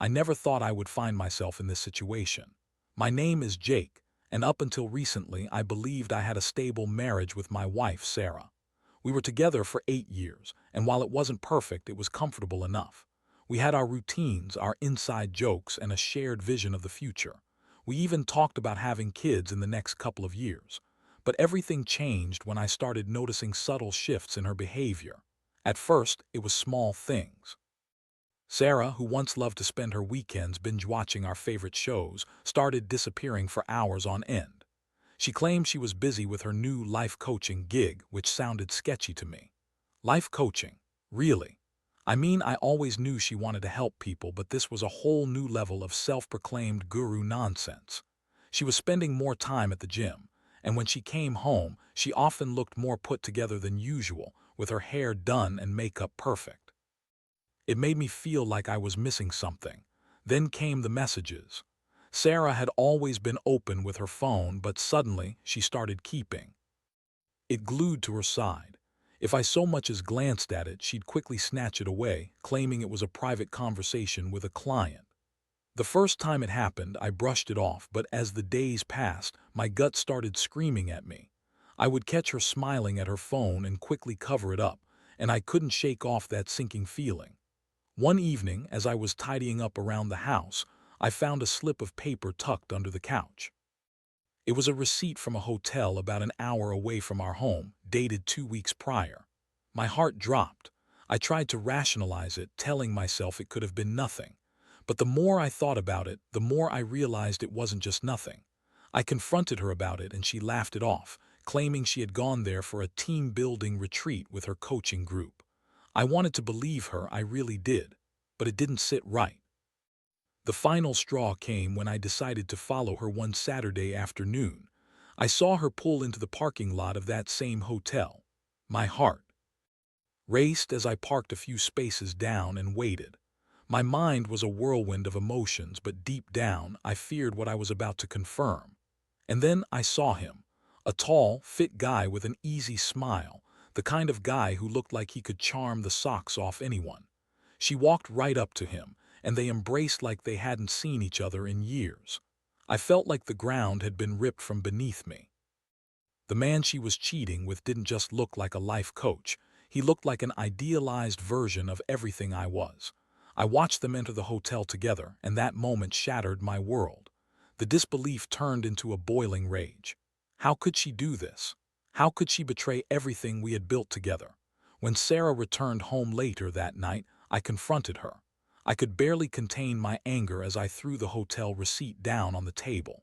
I never thought I would find myself in this situation. My name is Jake, and up until recently I believed I had a stable marriage with my wife, Sarah. We were together for 8 years, and while it wasn't perfect, it was comfortable enough. We had our routines, our inside jokes, and a shared vision of the future. We even talked about having kids in the next couple of years. But everything changed when I started noticing subtle shifts in her behavior. At first, it was small things. Sarah, who once loved to spend her weekends binge-watching our favorite shows, started disappearing for hours on end. She claimed she was busy with her new life coaching gig, which sounded sketchy to me. Life coaching? Really? I mean, I always knew she wanted to help people, but this was a whole new level of self-proclaimed guru nonsense. She was spending more time at the gym, and when she came home, she often looked more put together than usual, with her hair done and makeup perfect. It made me feel like I was missing something. Then came the messages. Sarah had always been open with her phone, but suddenly she started keeping it glued to her side. If I so much as glanced at it, she'd quickly snatch it away, claiming it was a private conversation with a client. The first time it happened, I brushed it off, but as the days passed, my gut started screaming at me. I would catch her smiling at her phone and quickly cover it up, and I couldn't shake off that sinking feeling. One evening, as I was tidying up around the house, I found a slip of paper tucked under the couch. It was a receipt from a hotel about an hour away from our home, dated 2 weeks prior. My heart dropped. I tried to rationalize it, telling myself it could have been nothing. But the more I thought about it, the more I realized it wasn't just nothing. I confronted her about it and she laughed it off, claiming she had gone there for a team-building retreat with her coaching group. I wanted to believe her, I really did, but it didn't sit right. The final straw came when I decided to follow her one Saturday afternoon. I saw her pull into the parking lot of that same hotel. My heart raced as I parked a few spaces down and waited. My mind was a whirlwind of emotions, but deep down I feared what I was about to confirm. And then I saw him, a tall, fit guy with an easy smile, the kind of guy who looked like he could charm the socks off anyone. She walked right up to him, and they embraced like they hadn't seen each other in years. I felt like the ground had been ripped from beneath me. The man she was cheating with didn't just look like a life coach, he looked like an idealized version of everything I was. I watched them enter the hotel together, and that moment shattered my world. The disbelief turned into a boiling rage. How could she do this? How could she betray everything we had built together? When Sarah returned home later that night, I confronted her. I could barely contain my anger as I threw the hotel receipt down on the table.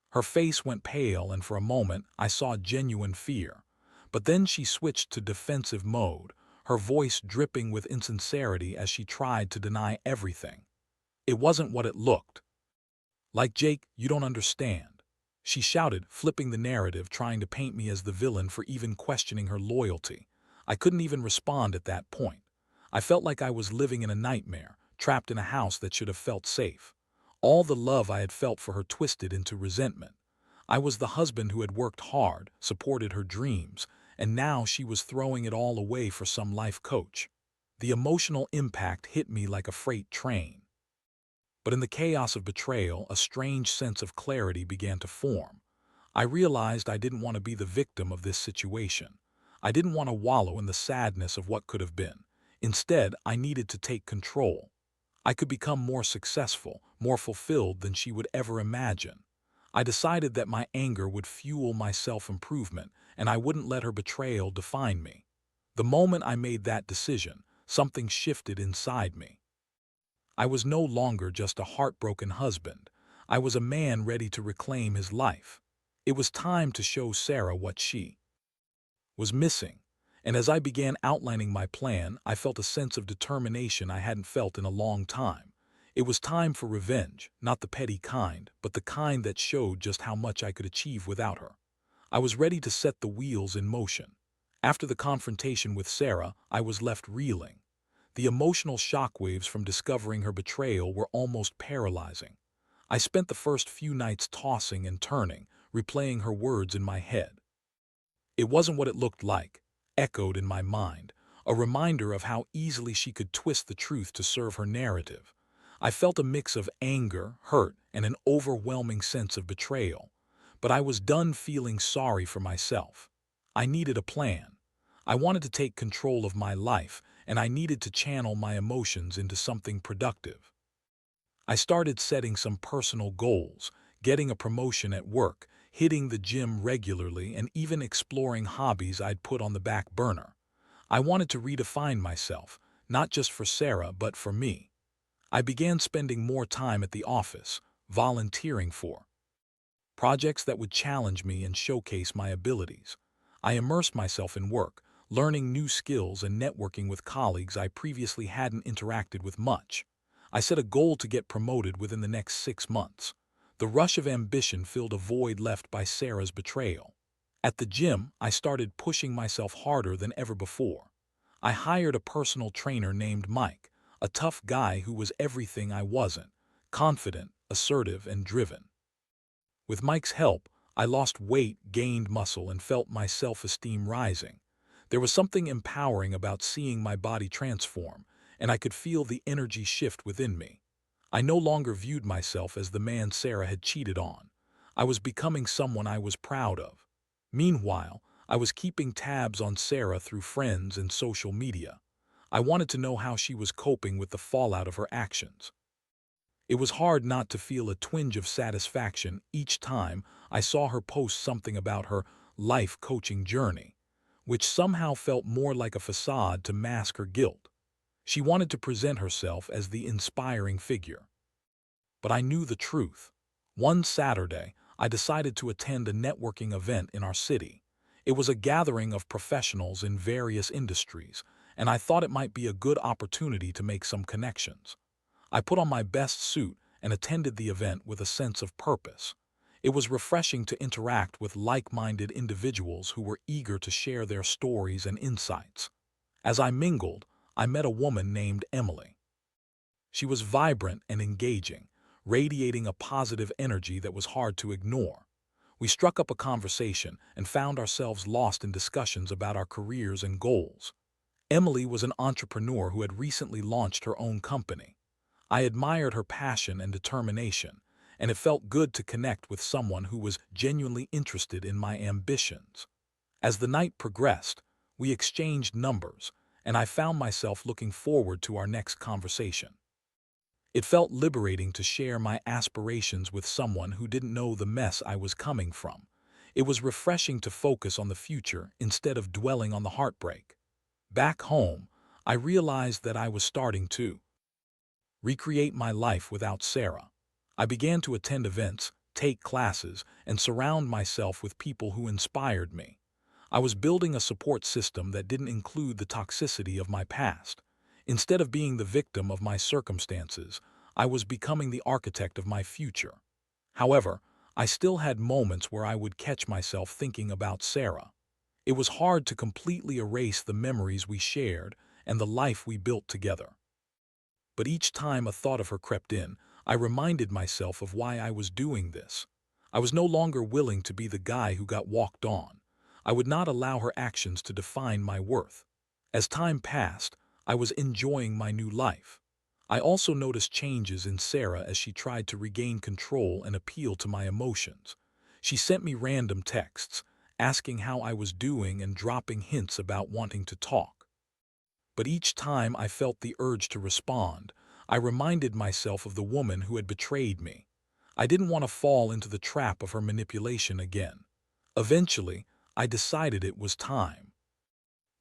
Her face went pale, and for a moment I saw genuine fear. But then she switched to defensive mode, her voice dripping with insincerity as she tried to deny everything. It wasn't what it looked like. Jake, you don't understand, she shouted, flipping the narrative, trying to paint me as the villain for even questioning her loyalty. I couldn't even respond at that point. I felt like I was living in a nightmare, trapped in a house that should have felt safe. All the love I had felt for her twisted into resentment. I was the husband who had worked hard, supported her dreams, and now she was throwing it all away for some life coach. The emotional impact hit me like a freight train. But in the chaos of betrayal, a strange sense of clarity began to form. I realized I didn't want to be the victim of this situation. I didn't want to wallow in the sadness of what could have been. Instead, I needed to take control. I could become more successful, more fulfilled than she would ever imagine. I decided that my anger would fuel my self-improvement, and I wouldn't let her betrayal define me. The moment I made that decision, something shifted inside me. I was no longer just a heartbroken husband. I was a man ready to reclaim his life. It was time to show Sarah what she was missing. And as I began outlining my plan, I felt a sense of determination I hadn't felt in a long time. It was time for revenge, not the petty kind, but the kind that showed just how much I could achieve without her. I was ready to set the wheels in motion. After the confrontation with Sarah, I was left reeling. The emotional shockwaves from discovering her betrayal were almost paralyzing. I spent the first few nights tossing and turning, replaying her words in my head. It wasn't what it looked like, echoed in my mind, a reminder of how easily she could twist the truth to serve her narrative. I felt a mix of anger, hurt, and an overwhelming sense of betrayal. But I was done feeling sorry for myself. I needed a plan. I wanted to take control of my life, and I needed to channel my emotions into something productive. I started setting some personal goals, getting a promotion at work, hitting the gym regularly, and even exploring hobbies I'd put on the back burner. I wanted to redefine myself, not just for Sarah, but for me. I began spending more time at the office, volunteering for projects that would challenge me and showcase my abilities. I immersed myself in work, learning new skills and networking with colleagues I previously hadn't interacted with much. I set a goal to get promoted within the next 6 months. The rush of ambition filled a void left by Sarah's betrayal. At the gym, I started pushing myself harder than ever before. I hired a personal trainer named Mike, a tough guy who was everything I wasn't: confident, assertive, and driven. With Mike's help, I lost weight, gained muscle, and felt my self-esteem rising. There was something empowering about seeing my body transform, and I could feel the energy shift within me. I no longer viewed myself as the man Sarah had cheated on. I was becoming someone I was proud of. Meanwhile, I was keeping tabs on Sarah through friends and social media. I wanted to know how she was coping with the fallout of her actions. It was hard not to feel a twinge of satisfaction each time I saw her post something about her life coaching journey, which somehow felt more like a facade to mask her guilt. She wanted to present herself as the inspiring figure. But I knew the truth. One Saturday, I decided to attend a networking event in our city. It was a gathering of professionals in various industries, and I thought it might be a good opportunity to make some connections. I put on my best suit and attended the event with a sense of purpose. It was refreshing to interact with like-minded individuals who were eager to share their stories and insights. As I mingled, I met a woman named Emily. She was vibrant and engaging, radiating a positive energy that was hard to ignore. We struck up a conversation and found ourselves lost in discussions about our careers and goals. Emily was an entrepreneur who had recently launched her own company. I admired her passion and determination, and it felt good to connect with someone who was genuinely interested in my ambitions. As the night progressed, we exchanged numbers, and I found myself looking forward to our next conversation. It felt liberating to share my aspirations with someone who didn't know the mess I was coming from. It was refreshing to focus on the future instead of dwelling on the heartbreak. Back home, I realized that I was starting to recreate my life without Sarah. I began to attend events, take classes, and surround myself with people who inspired me. I was building a support system that didn't include the toxicity of my past. Instead of being the victim of my circumstances, I was becoming the architect of my future. However, I still had moments where I would catch myself thinking about Sarah. It was hard to completely erase the memories we shared and the life we built together. But each time a thought of her crept in, I reminded myself of why I was doing this. I was no longer willing to be the guy who got walked on. I would not allow her actions to define my worth. As time passed, I was enjoying my new life. I also noticed changes in Sarah as she tried to regain control and appeal to my emotions. She sent me random texts, asking how I was doing and dropping hints about wanting to talk. But each time I felt the urge to respond, I reminded myself of the woman who had betrayed me. I didn't want to fall into the trap of her manipulation again. Eventually, I decided it was time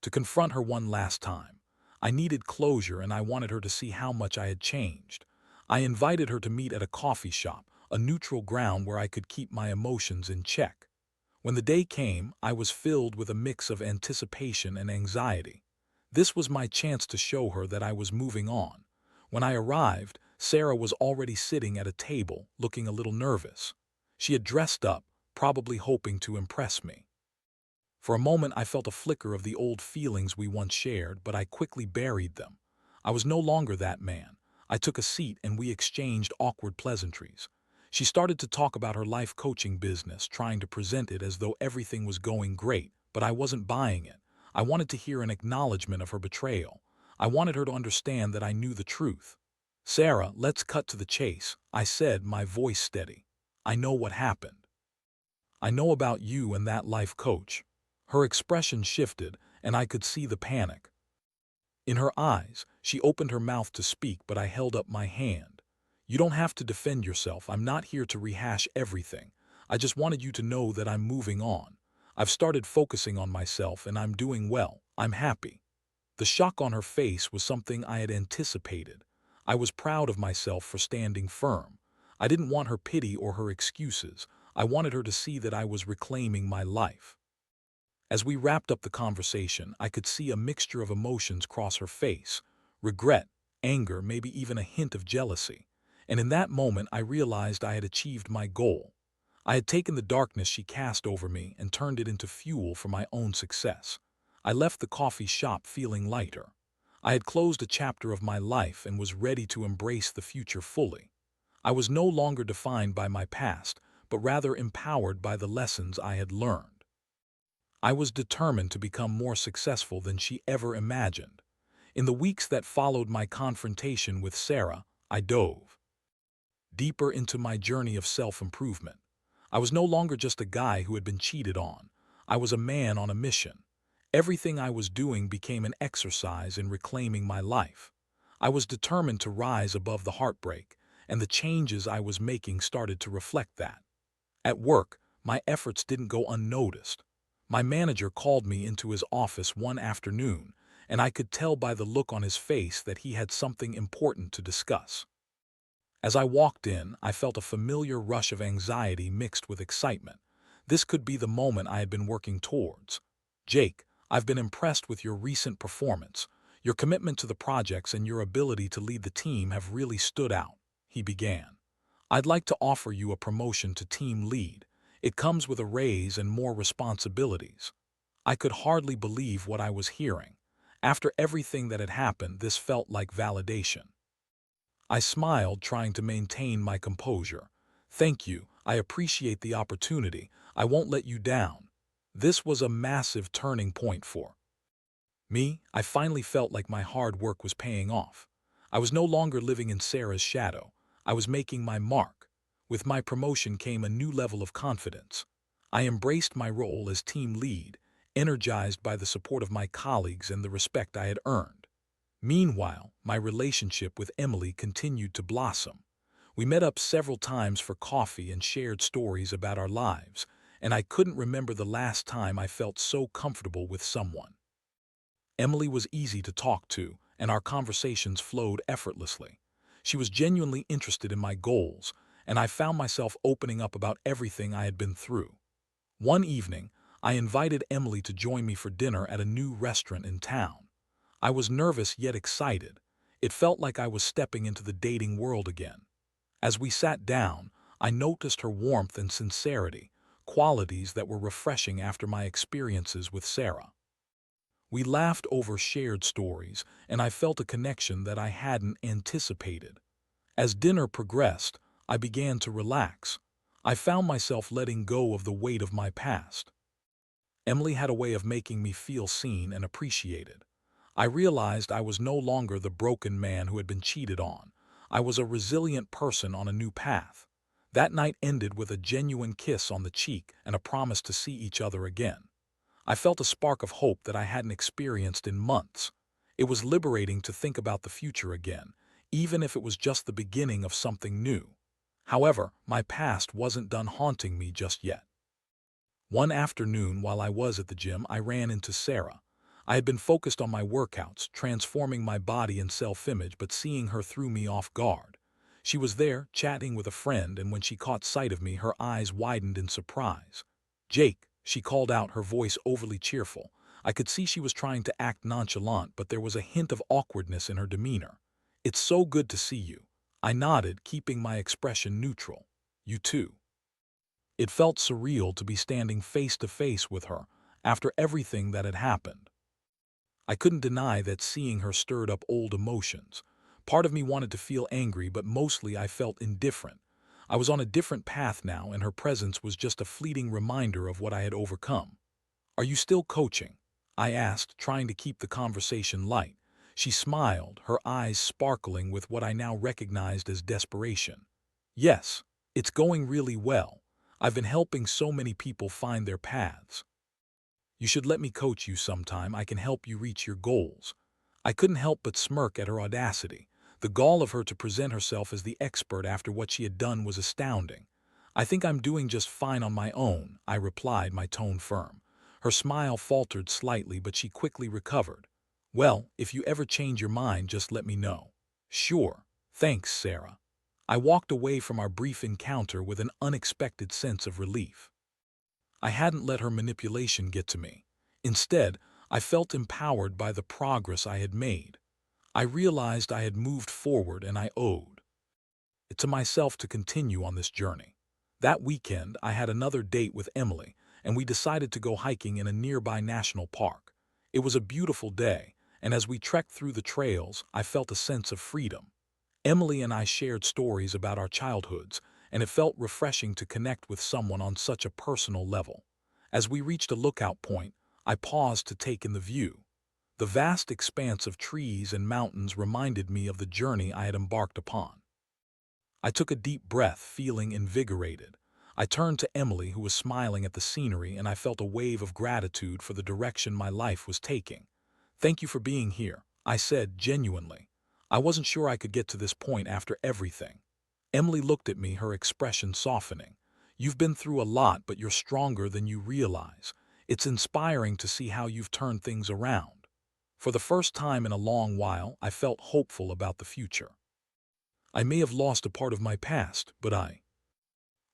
to confront her one last time. I needed closure and I wanted her to see how much I had changed. I invited her to meet at a coffee shop, a neutral ground where I could keep my emotions in check. When the day came, I was filled with a mix of anticipation and anxiety. This was my chance to show her that I was moving on. When I arrived, Sarah was already sitting at a table, looking a little nervous. She had dressed up, probably hoping to impress me. For a moment I felt a flicker of the old feelings we once shared, but I quickly buried them. I was no longer that man. I took a seat and we exchanged awkward pleasantries. She started to talk about her life coaching business, trying to present it as though everything was going great, but I wasn't buying it. I wanted to hear an acknowledgement of her betrayal. I wanted her to understand that I knew the truth. Sarah, let's cut to the chase, I said, my voice steady. I know what happened. I know about you and that life coach. Her expression shifted, and I could see the panic. In her eyes, she opened her mouth to speak, but I held up my hand. You don't have to defend yourself. I'm not here to rehash everything. I just wanted you to know that I'm moving on. I've started focusing on myself, and I'm doing well. I'm happy. The shock on her face was something I had anticipated. I was proud of myself for standing firm. I didn't want her pity or her excuses. I wanted her to see that I was reclaiming my life. As we wrapped up the conversation, I could see a mixture of emotions cross her face: regret, anger, maybe even a hint of jealousy. And in that moment, I realized I had achieved my goal. I had taken the darkness she cast over me and turned it into fuel for my own success. I left the coffee shop feeling lighter. I had closed a chapter of my life and was ready to embrace the future fully. I was no longer defined by my past, but rather empowered by the lessons I had learned. I was determined to become more successful than she ever imagined. In the weeks that followed my confrontation with Sarah, I dove deeper into my journey of self-improvement. I was no longer just a guy who had been cheated on. I was a man on a mission. Everything I was doing became an exercise in reclaiming my life. I was determined to rise above the heartbreak, and the changes I was making started to reflect that. At work, my efforts didn't go unnoticed. My manager called me into his office one afternoon, and I could tell by the look on his face that he had something important to discuss. As I walked in, I felt a familiar rush of anxiety mixed with excitement. This could be the moment I had been working towards. Jake, I've been impressed with your recent performance. Your commitment to the projects and your ability to lead the team have really stood out, he began. I'd like to offer you a promotion to team lead. It comes with a raise and more responsibilities. I could hardly believe what I was hearing. After everything that had happened, this felt like validation. I smiled, trying to maintain my composure. Thank you. I appreciate the opportunity. I won't let you down. This was a massive turning point for me. I finally felt like my hard work was paying off. I was no longer living in Sarah's shadow. I was making my mark. With my promotion came a new level of confidence. I embraced my role as team lead, energized by the support of my colleagues and the respect I had earned. Meanwhile, my relationship with Emily continued to blossom. We met up several times for coffee and shared stories about our lives, and I couldn't remember the last time I felt so comfortable with someone. Emily was easy to talk to, and our conversations flowed effortlessly. She was genuinely interested in my goals, and I found myself opening up about everything I had been through. One evening, I invited Emily to join me for dinner at a new restaurant in town. I was nervous yet excited. It felt like I was stepping into the dating world again. As we sat down, I noticed her warmth and sincerity, qualities that were refreshing after my experiences with Sarah. We laughed over shared stories, and I felt a connection that I hadn't anticipated. As dinner progressed, I began to relax. I found myself letting go of the weight of my past. Emily had a way of making me feel seen and appreciated. I realized I was no longer the broken man who had been cheated on. I was a resilient person on a new path. That night ended with a genuine kiss on the cheek and a promise to see each other again. I felt a spark of hope that I hadn't experienced in months. It was liberating to think about the future again, even if it was just the beginning of something new. However, my past wasn't done haunting me just yet. One afternoon, while I was at the gym, I ran into Sarah. I had been focused on my workouts, transforming my body and self-image, but seeing her threw me off guard. She was there, chatting with a friend, and when she caught sight of me, her eyes widened in surprise. "Jake," she called out, her voice overly cheerful. I could see she was trying to act nonchalant, but there was a hint of awkwardness in her demeanor. "It's so good to see you." I nodded, keeping my expression neutral. "You too." It felt surreal to be standing face to face with her after everything that had happened. I couldn't deny that seeing her stirred up old emotions. Part of me wanted to feel angry, but mostly I felt indifferent. I was on a different path now, and her presence was just a fleeting reminder of what I had overcome. "Are you still coaching?" I asked, trying to keep the conversation light. She smiled, her eyes sparkling with what I now recognized as desperation. Yes, it's going really well. I've been helping so many people find their paths. You should let me coach you sometime. I can help you reach your goals. I couldn't help but smirk at her audacity. The gall of her to present herself as the expert after what she had done was astounding. I think I'm doing just fine on my own, I replied, my tone firm. Her smile faltered slightly, but she quickly recovered. Well, if you ever change your mind, just let me know. Sure. Thanks, Sarah. I walked away from our brief encounter with an unexpected sense of relief. I hadn't let her manipulation get to me. Instead, I felt empowered by the progress I had made. I realized I had moved forward, and I owed it to myself to continue on this journey. That weekend, I had another date with Emily, and we decided to go hiking in a nearby national park. It was a beautiful day, and as we trekked through the trails, I felt a sense of freedom. Emily and I shared stories about our childhoods, and it felt refreshing to connect with someone on such a personal level. As we reached a lookout point, I paused to take in the view. The vast expanse of trees and mountains reminded me of the journey I had embarked upon. I took a deep breath, feeling invigorated. I turned to Emily, who was smiling at the scenery, and I felt a wave of gratitude for the direction my life was taking. Thank you for being here, I said genuinely. I wasn't sure I could get to this point after everything. Emily looked at me, her expression softening. You've been through a lot, but you're stronger than you realize. It's inspiring to see how you've turned things around. For the first time in a long while, I felt hopeful about the future. I may have lost a part of my past, but I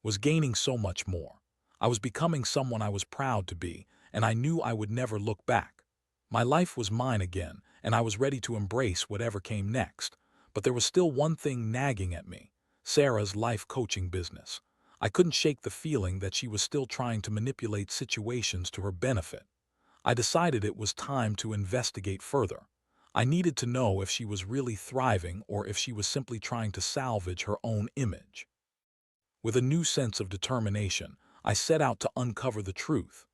was gaining so much more. I was becoming someone I was proud to be, and I knew I would never look back. My life was mine again, and I was ready to embrace whatever came next. But there was still one thing nagging at me: Sarah's life coaching business. I couldn't shake the feeling that she was still trying to manipulate situations to her benefit. I decided it was time to investigate further. I needed to know if she was really thriving or if she was simply trying to salvage her own image. With a new sense of determination, I set out to uncover the truth.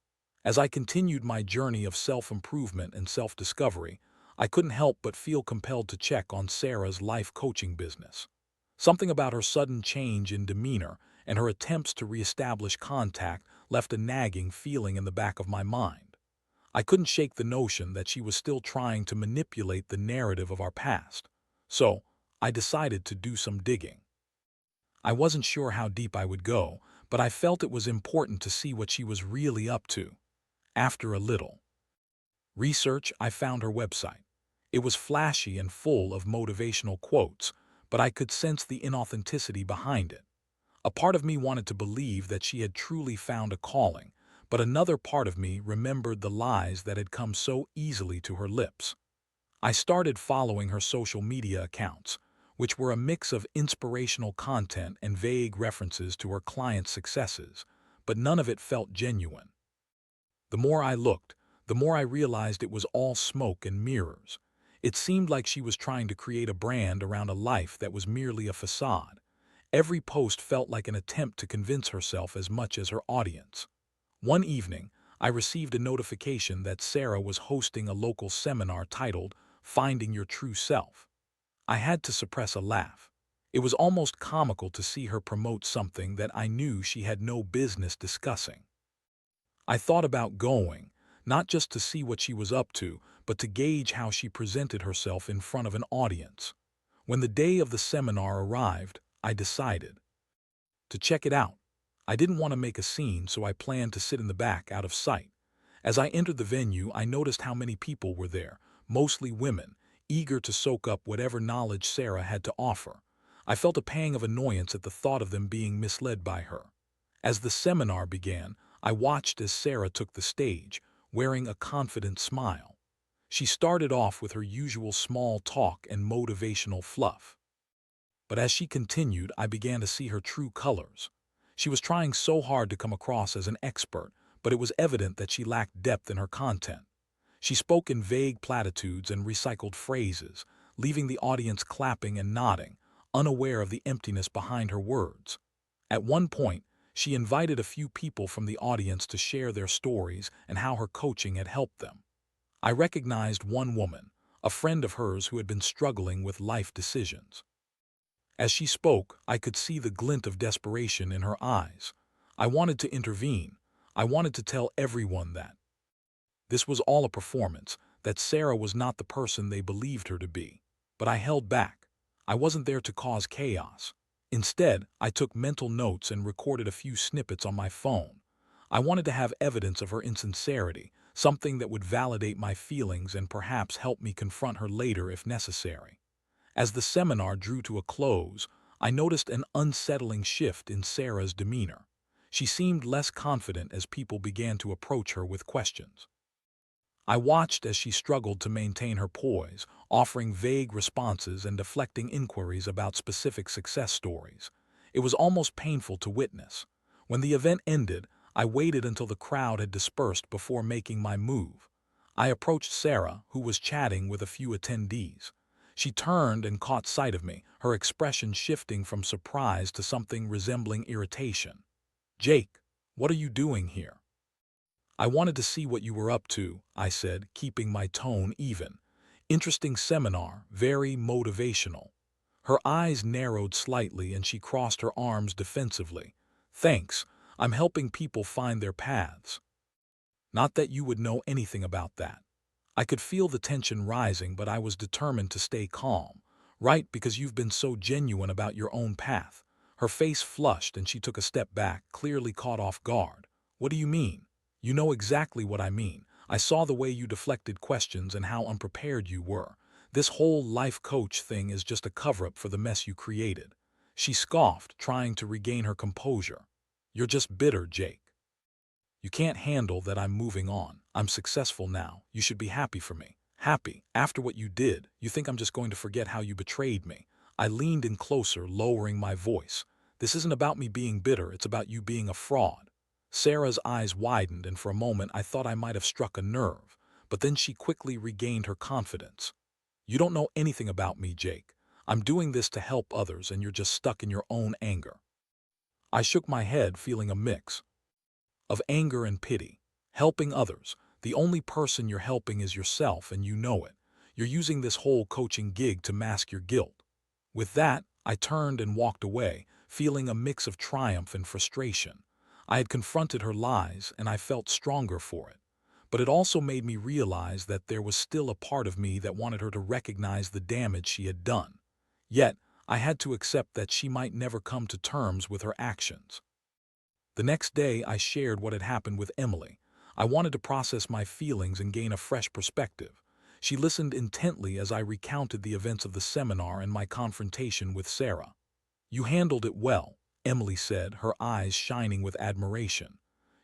As I continued my journey of self-improvement and self-discovery, I couldn't help but feel compelled to check on Sarah's life coaching business. Something about her sudden change in demeanor and her attempts to reestablish contact left a nagging feeling in the back of my mind. I couldn't shake the notion that she was still trying to manipulate the narrative of our past. So, I decided to do some digging. I wasn't sure how deep I would go, but I felt it was important to see what she was really up to. After a little research, I found her website. It was flashy and full of motivational quotes, but I could sense the inauthenticity behind it. A part of me wanted to believe that she had truly found a calling, but another part of me remembered the lies that had come so easily to her lips. I started following her social media accounts, which were a mix of inspirational content and vague references to her clients' successes, but none of it felt genuine. The more I looked, the more I realized it was all smoke and mirrors. It seemed like she was trying to create a brand around a life that was merely a facade. Every post felt like an attempt to convince herself as much as her audience. One evening, I received a notification that Sarah was hosting a local seminar titled "Finding Your True Self." I had to suppress a laugh. It was almost comical to see her promote something that I knew she had no business discussing. I thought about going, not just to see what she was up to, but to gauge how she presented herself in front of an audience. When the day of the seminar arrived, I decided to check it out. I didn't want to make a scene, so I planned to sit in the back, out of sight. As I entered the venue, I noticed how many people were there, mostly women, eager to soak up whatever knowledge Sarah had to offer. I felt a pang of annoyance at the thought of them being misled by her. As the seminar began, I watched as Sarah took the stage, wearing a confident smile. She started off with her usual small talk and motivational fluff. But as she continued, I began to see her true colors. She was trying so hard to come across as an expert, but it was evident that she lacked depth in her content. She spoke in vague platitudes and recycled phrases, leaving the audience clapping and nodding, unaware of the emptiness behind her words. At one point, she invited a few people from the audience to share their stories and how her coaching had helped them. I recognized one woman, a friend of hers who had been struggling with life decisions. As she spoke, I could see the glint of desperation in her eyes. I wanted to intervene. I wanted to tell everyone that this was all a performance, that Sarah was not the person they believed her to be. But I held back. I wasn't there to cause chaos. Instead, I took mental notes and recorded a few snippets on my phone. I wanted to have evidence of her insincerity, something that would validate my feelings and perhaps help me confront her later if necessary. As the seminar drew to a close, I noticed an unsettling shift in Sarah's demeanor. She seemed less confident as people began to approach her with questions. I watched as she struggled to maintain her poise, offering vague responses and deflecting inquiries about specific success stories. It was almost painful to witness. When the event ended, I waited until the crowd had dispersed before making my move. I approached Sarah, who was chatting with a few attendees. She turned and caught sight of me, her expression shifting from surprise to something resembling irritation. "Jake, what are you doing here?" "I wanted to see what you were up to," I said, keeping my tone even. "Interesting seminar, very motivational." Her eyes narrowed slightly and she crossed her arms defensively. "Thanks, I'm helping people find their paths." Not that you would know anything about that. I could feel the tension rising, but I was determined to stay calm. "Right, because you've been so genuine about your own path." Her face flushed and she took a step back, clearly caught off guard. "What do you mean?" "You know exactly what I mean. I saw the way you deflected questions and how unprepared you were. This whole life coach thing is just a cover-up for the mess you created." She scoffed, trying to regain her composure. "You're just bitter, Jake. You can't handle that I'm moving on. I'm successful now. You should be happy for me." "Happy? After what you did? You think I'm just going to forget how you betrayed me?" I leaned in closer, lowering my voice. "This isn't about me being bitter, it's about you being a fraud." Sarah's eyes widened, and for a moment I thought I might have struck a nerve. But then she quickly regained her confidence. "You don't know anything about me, Jake. I'm doing this to help others, and you're just stuck in your own anger." I shook my head, feeling a mix of anger and pity. Helping others. The only person you're helping is yourself, and you know it. You're using this whole coaching gig to mask your guilt. With that, I turned and walked away, feeling a mix of triumph and frustration. I had confronted her lies, and I felt stronger for it. But it also made me realize that there was still a part of me that wanted her to recognize the damage she had done. Yet, I had to accept that she might never come to terms with her actions. The next day, I shared what had happened with Emily. I wanted to process my feelings and gain a fresh perspective. She listened intently as I recounted the events of the seminar and my confrontation with Sarah. "You handled it well," Emily said, her eyes shining with admiration.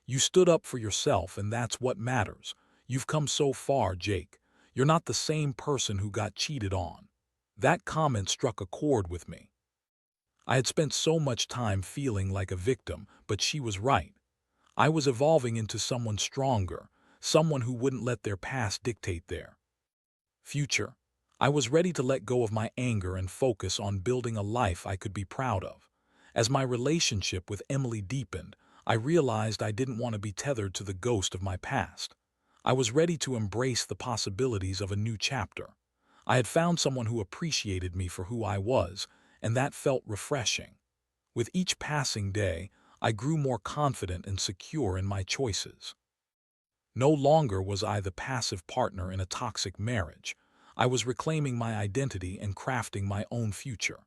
"You stood up for yourself, and that's what matters. You've come so far, Jake. You're not the same person who got cheated on." That comment struck a chord with me. I had spent so much time feeling like a victim, but she was right. I was evolving into someone stronger, someone who wouldn't let their past dictate their future. I was ready to let go of my anger and focus on building a life I could be proud of. As my relationship with Emily deepened, I realized I didn't want to be tethered to the ghost of my past. I was ready to embrace the possibilities of a new chapter. I had found someone who appreciated me for who I was, and that felt refreshing. With each passing day, I grew more confident and secure in my choices. No longer was I the passive partner in a toxic marriage. I was reclaiming my identity and crafting my own future.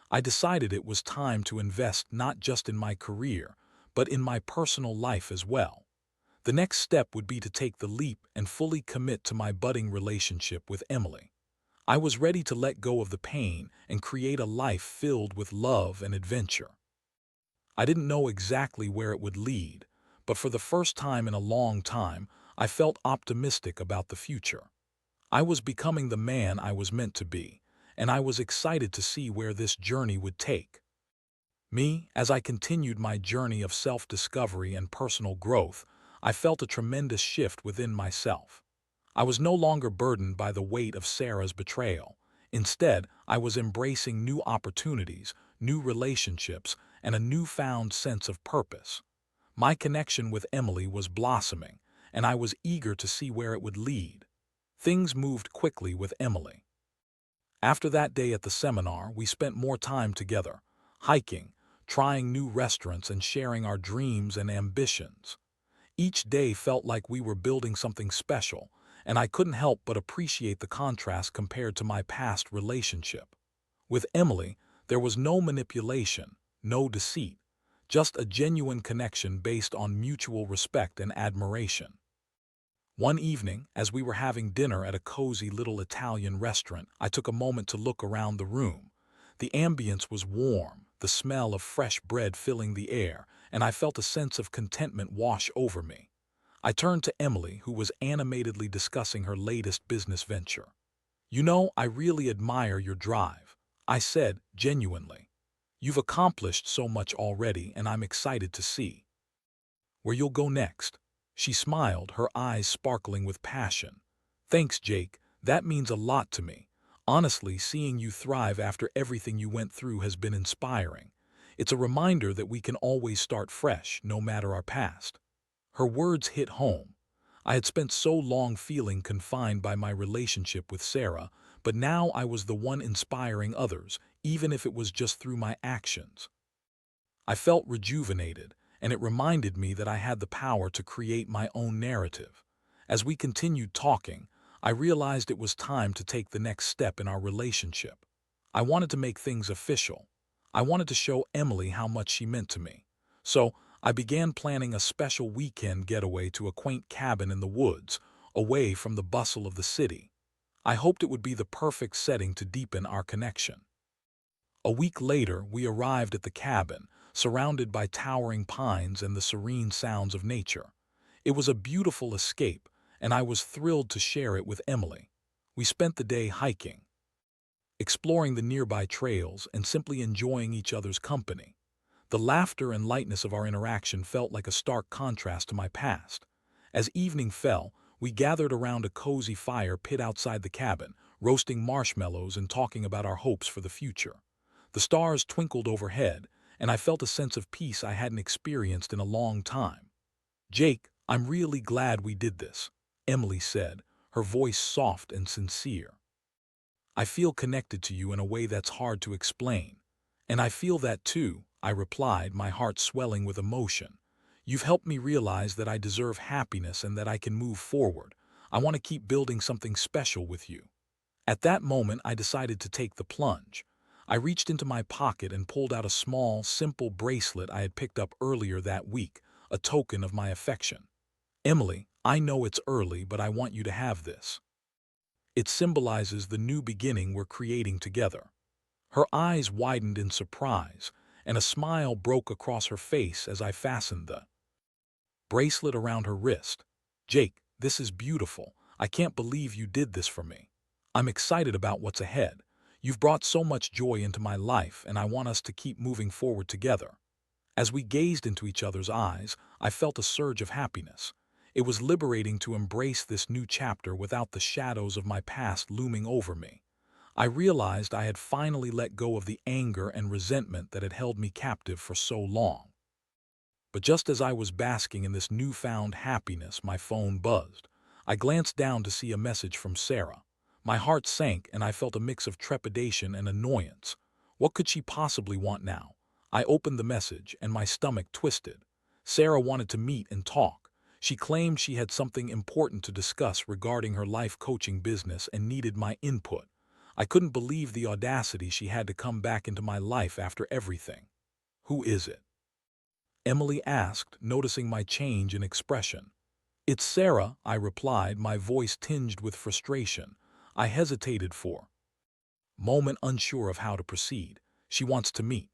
I decided it was time to invest not just in my career, but in my personal life as well. The next step would be to take the leap and fully commit to my budding relationship with Emily. I was ready to let go of the pain and create a life filled with love and adventure. I didn't know exactly where it would lead, but for the first time in a long time, I felt optimistic about the future. I was becoming the man I was meant to be, and I was excited to see where this journey would take me. As I continued my journey of self-discovery and personal growth, I felt a tremendous shift within myself. I was no longer burdened by the weight of Sarah's betrayal. Instead, I was embracing new opportunities, new relationships, and a newfound sense of purpose. My connection with Emily was blossoming, and I was eager to see where it would lead. Things moved quickly with Emily. After that day at the seminar, we spent more time together, hiking, trying new restaurants, and sharing our dreams and ambitions. Each day felt like we were building something special, and I couldn't help but appreciate the contrast compared to my past relationship. With Emily, there was no manipulation, no deceit, just a genuine connection based on mutual respect and admiration. One evening, as we were having dinner at a cozy little Italian restaurant, I took a moment to look around the room. The ambience was warm, the smell of fresh bread filling the air, and I felt a sense of contentment wash over me. I turned to Emily, who was animatedly discussing her latest business venture. "You know, I really admire your drive," I said, genuinely. "You've accomplished so much already, and I'm excited to see where you'll go next." She smiled, her eyes sparkling with passion. "Thanks, Jake. That means a lot to me. Honestly, seeing you thrive after everything you went through has been inspiring. It's a reminder that we can always start fresh, no matter our past." Her words hit home. I had spent so long feeling confined by my relationship with Sarah, but now I was the one inspiring others, even if it was just through my actions. I felt rejuvenated, and it reminded me that I had the power to create my own narrative. As we continued talking, I realized it was time to take the next step in our relationship. I wanted to make things official. I wanted to show Emily how much she meant to me. So, I began planning a special weekend getaway to a quaint cabin in the woods, away from the bustle of the city. I hoped it would be the perfect setting to deepen our connection. A week later, we arrived at the cabin, surrounded by towering pines and the serene sounds of nature. It was a beautiful escape, and I was thrilled to share it with Emily. We spent the day hiking, exploring the nearby trails, and simply enjoying each other's company. The laughter and lightness of our interaction felt like a stark contrast to my past. As evening fell, we gathered around a cozy fire pit outside the cabin, roasting marshmallows and talking about our hopes for the future. The stars twinkled overhead, and I felt a sense of peace I hadn't experienced in a long time. "Jake, I'm really glad we did this," Emily said, her voice soft and sincere. "I feel connected to you in a way that's hard to explain." "And I feel that too," I replied, my heart swelling with emotion. "You've helped me realize that I deserve happiness and that I can move forward. I want to keep building something special with you." At that moment, I decided to take the plunge. I reached into my pocket and pulled out a small, simple bracelet I had picked up earlier that week, a token of my affection. "Emily, I know it's early, but I want you to have this. It symbolizes the new beginning we're creating together." Her eyes widened in surprise, and a smile broke across her face as I fastened the bracelet around her wrist. "Jake, this is beautiful. I can't believe you did this for me. I'm excited about what's ahead. You've brought so much joy into my life, and I want us to keep moving forward together." As we gazed into each other's eyes, I felt a surge of happiness. It was liberating to embrace this new chapter without the shadows of my past looming over me. I realized I had finally let go of the anger and resentment that had held me captive for so long. But just as I was basking in this newfound happiness, my phone buzzed. I glanced down to see a message from Sarah. My heart sank, and I felt a mix of trepidation and annoyance. What could she possibly want now? I opened the message, and my stomach twisted. Sarah wanted to meet and talk. She claimed she had something important to discuss regarding her life coaching business and needed my input. I couldn't believe the audacity she had to come back into my life after everything. "Who is it?" Emily asked, noticing my change in expression. "It's Sarah," I replied, my voice tinged with frustration. I hesitated for a moment, unsure of how to proceed. "She wants to meet."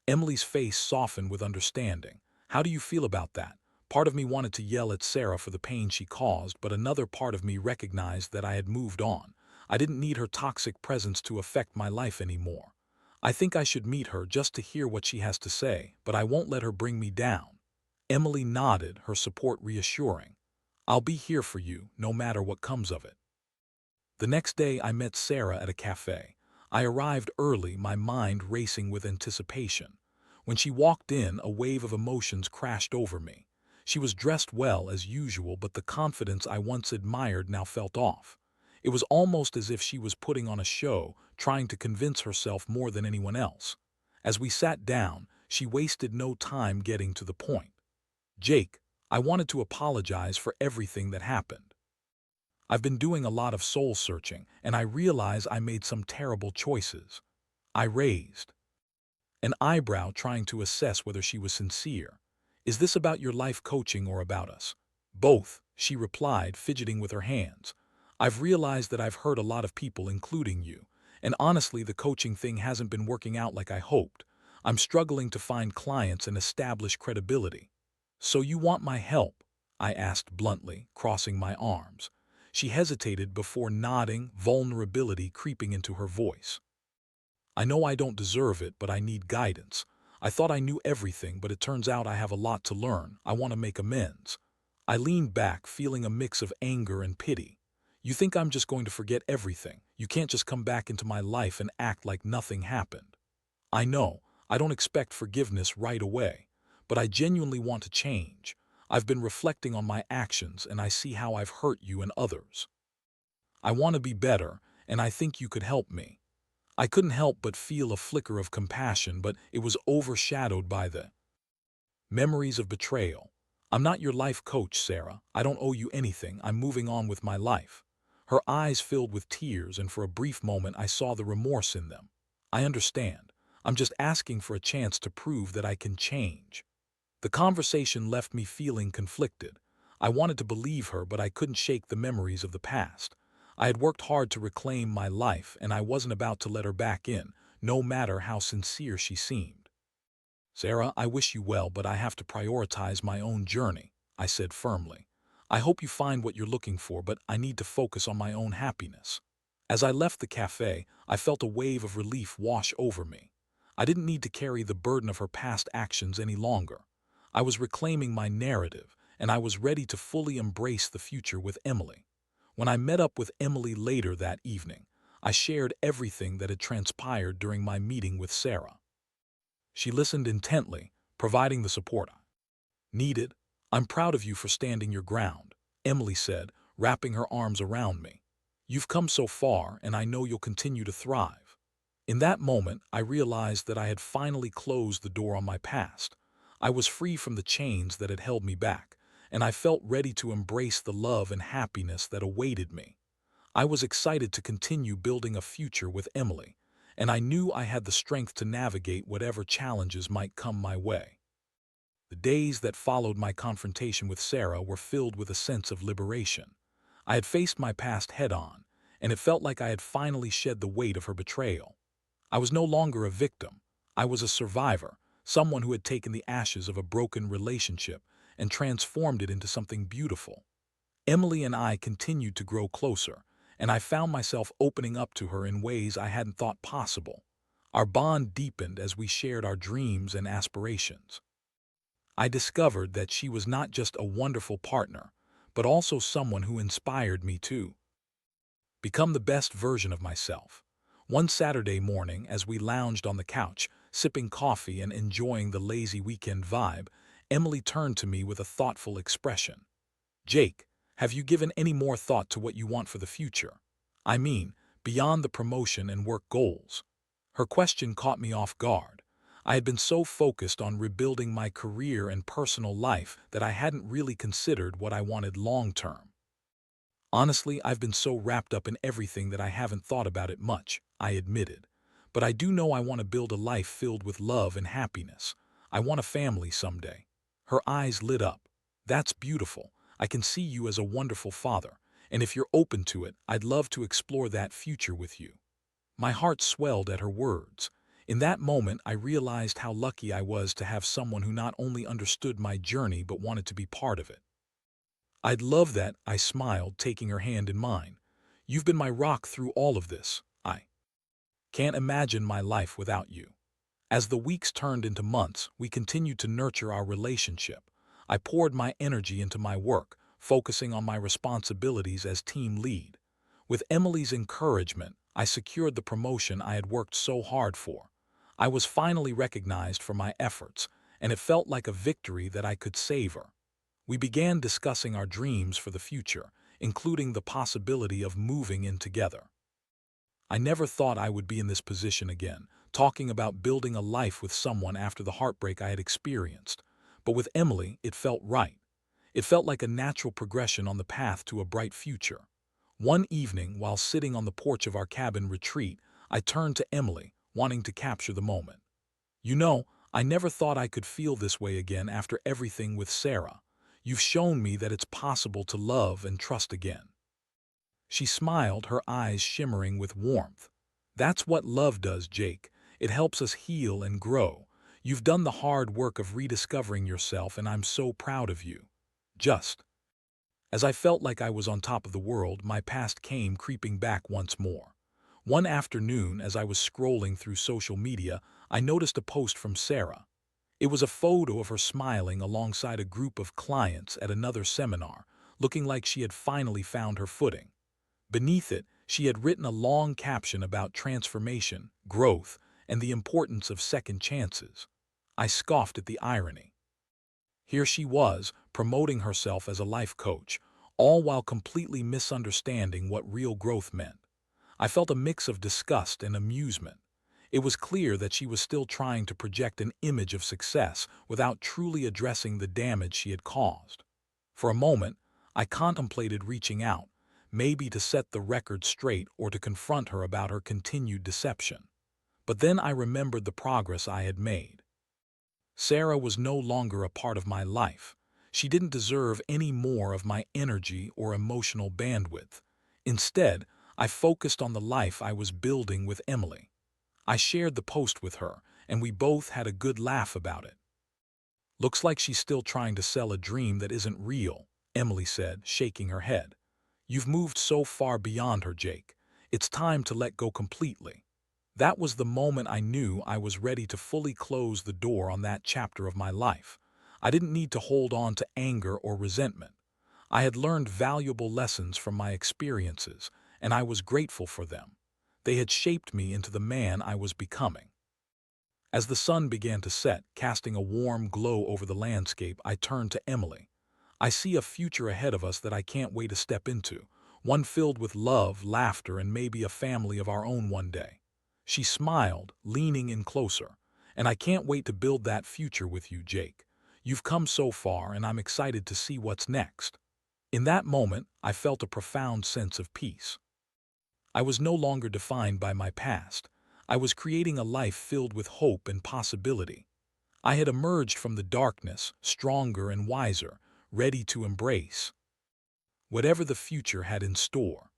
Emily's face softened with understanding. "How do you feel about that?" Part of me wanted to yell at Sarah for the pain she caused, but another part of me recognized that I had moved on. I didn't need her toxic presence to affect my life anymore. "I think I should meet her just to hear what she has to say, but I won't let her bring me down." Emily nodded, her support reassuring. "I'll be here for you, no matter what comes of it." The next day, I met Sarah at a cafe. I arrived early, my mind racing with anticipation. When she walked in, a wave of emotions crashed over me. She was dressed well as usual, but the confidence I once admired now felt off. It was almost as if she was putting on a show, trying to convince herself more than anyone else. As we sat down, she wasted no time getting to the point. Jake, I wanted to apologize for everything that happened. I've been doing a lot of soul searching, and I realize I made some terrible choices. I raised an eyebrow, trying to assess whether she was sincere. Is this about your life coaching or about us? Both, she replied, fidgeting with her hands. I've realized that I've hurt a lot of people, including you, and honestly, the coaching thing hasn't been working out like I hoped. I'm struggling to find clients and establish credibility. So you want my help? I asked bluntly, crossing my arms. She hesitated before nodding, vulnerability creeping into her voice. I know I don't deserve it, but I need guidance. I thought I knew everything, but it turns out I have a lot to learn. I want to make amends. I leaned back, feeling a mix of anger and pity. You think I'm just going to forget everything? You can't just come back into my life and act like nothing happened. I know, I don't expect forgiveness right away, but I genuinely want to change. I've been reflecting on my actions, and I see how I've hurt you and others. I want to be better, and I think you could help me. I couldn't help but feel a flicker of compassion, but it was overshadowed by the memories of betrayal. I'm not your life coach, Sarah. I don't owe you anything. I'm moving on with my life. Her eyes filled with tears, and for a brief moment I saw the remorse in them. I understand. I'm just asking for a chance to prove that I can change. The conversation left me feeling conflicted. I wanted to believe her, but I couldn't shake the memories of the past. I had worked hard to reclaim my life, and I wasn't about to let her back in, no matter how sincere she seemed. Sarah, I wish you well, but I have to prioritize my own journey, I said firmly. I hope you find what you're looking for, but I need to focus on my own happiness. As I left the cafe, I felt a wave of relief wash over me. I didn't need to carry the burden of her past actions any longer. I was reclaiming my narrative, and I was ready to fully embrace the future with Emily. When I met up with Emily later that evening, I shared everything that had transpired during my meeting with Sarah. She listened intently, providing the support I needed. I'm proud of you for standing your ground, Emily said, wrapping her arms around me. You've come so far, and I know you'll continue to thrive. In that moment, I realized that I had finally closed the door on my past. I was free from the chains that had held me back, and I felt ready to embrace the love and happiness that awaited me. I was excited to continue building a future with Emily, and I knew I had the strength to navigate whatever challenges might come my way. The days that followed my confrontation with Sarah were filled with a sense of liberation. I had faced my past head-on, and it felt like I had finally shed the weight of her betrayal. I was no longer a victim. I was a survivor, someone who had taken the ashes of a broken relationship and transformed it into something beautiful. Emily and I continued to grow closer, and I found myself opening up to her in ways I hadn't thought possible. Our bond deepened as we shared our dreams and aspirations. I discovered that she was not just a wonderful partner, but also someone who inspired me to become the best version of myself. One Saturday morning, as we lounged on the couch, sipping coffee and enjoying the lazy weekend vibe, Emily turned to me with a thoughtful expression. Jake, have you given any more thought to what you want for the future? I mean, beyond the promotion and work goals. Her question caught me off guard. I had been so focused on rebuilding my career and personal life that I hadn't really considered what I wanted long-term. Honestly, I've been so wrapped up in everything that I haven't thought about it much, I admitted. But I do know I want to build a life filled with love and happiness. I want a family someday. Her eyes lit up. That's beautiful. I can see you as a wonderful father, and if you're open to it, I'd love to explore that future with you. My heart swelled at her words. In that moment, I realized how lucky I was to have someone who not only understood my journey but wanted to be part of it. I'd love that, I smiled, taking her hand in mine. You've been my rock through all of this. I can't imagine my life without you. As the weeks turned into months, we continued to nurture our relationship. I poured my energy into my work, focusing on my responsibilities as team lead. With Emily's encouragement, I secured the promotion I had worked so hard for. I was finally recognized for my efforts, and it felt like a victory that I could savor. We began discussing our dreams for the future, including the possibility of moving in together. I never thought I would be in this position again, talking about building a life with someone after the heartbreak I had experienced. But with Emily, it felt right. It felt like a natural progression on the path to a bright future. One evening, while sitting on the porch of our cabin retreat, I turned to Emily, wanting to capture the moment. "You know, I never thought I could feel this way again after everything with Sarah. You've shown me that it's possible to love and trust again." She smiled, her eyes shimmering with warmth. "That's what love does, Jake. It helps us heal and grow. You've done the hard work of rediscovering yourself, and I'm so proud of you." Just as I felt like I was on top of the world, my past came creeping back once more. One afternoon, as I was scrolling through social media, I noticed a post from Sarah. It was a photo of her smiling alongside a group of clients at another seminar, looking like she had finally found her footing. Beneath it, she had written a long caption about transformation, growth, and the importance of second chances. I scoffed at the irony. Here she was, promoting herself as a life coach, all while completely misunderstanding what real growth meant. I felt a mix of disgust and amusement. It was clear that she was still trying to project an image of success without truly addressing the damage she had caused. For a moment, I contemplated reaching out, maybe to set the record straight or to confront her about her continued deception. But then I remembered the progress I had made. Sarah was no longer a part of my life. She didn't deserve any more of my energy or emotional bandwidth. Instead, I focused on the life I was building with Emily. I shared the post with her, and we both had a good laugh about it. "Looks like she's still trying to sell a dream that isn't real," Emily said, shaking her head. "You've moved so far beyond her, Jake. It's time to let go completely." That was the moment I knew I was ready to fully close the door on that chapter of my life. I didn't need to hold on to anger or resentment. I had learned valuable lessons from my experiences, and I was grateful for them. They had shaped me into the man I was becoming. As the sun began to set, casting a warm glow over the landscape, I turned to Emily. "I see a future ahead of us that I can't wait to step into, one filled with love, laughter, and maybe a family of our own one day." She smiled, leaning in closer. "And I can't wait to build that future with you, Jake. You've come so far, and I'm excited to see what's next." In that moment, I felt a profound sense of peace. I was no longer defined by my past. I was creating a life filled with hope and possibility. I had emerged from the darkness, stronger and wiser, ready to embrace whatever the future had in store.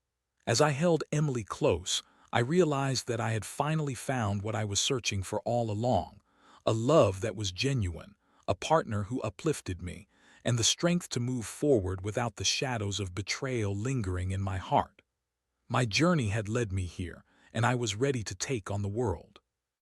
As I held Emily close, I realized that I had finally found what I was searching for all along: a love that was genuine, a partner who uplifted me, and the strength to move forward without the shadows of betrayal lingering in my heart. My journey had led me here, and I was ready to take on the world.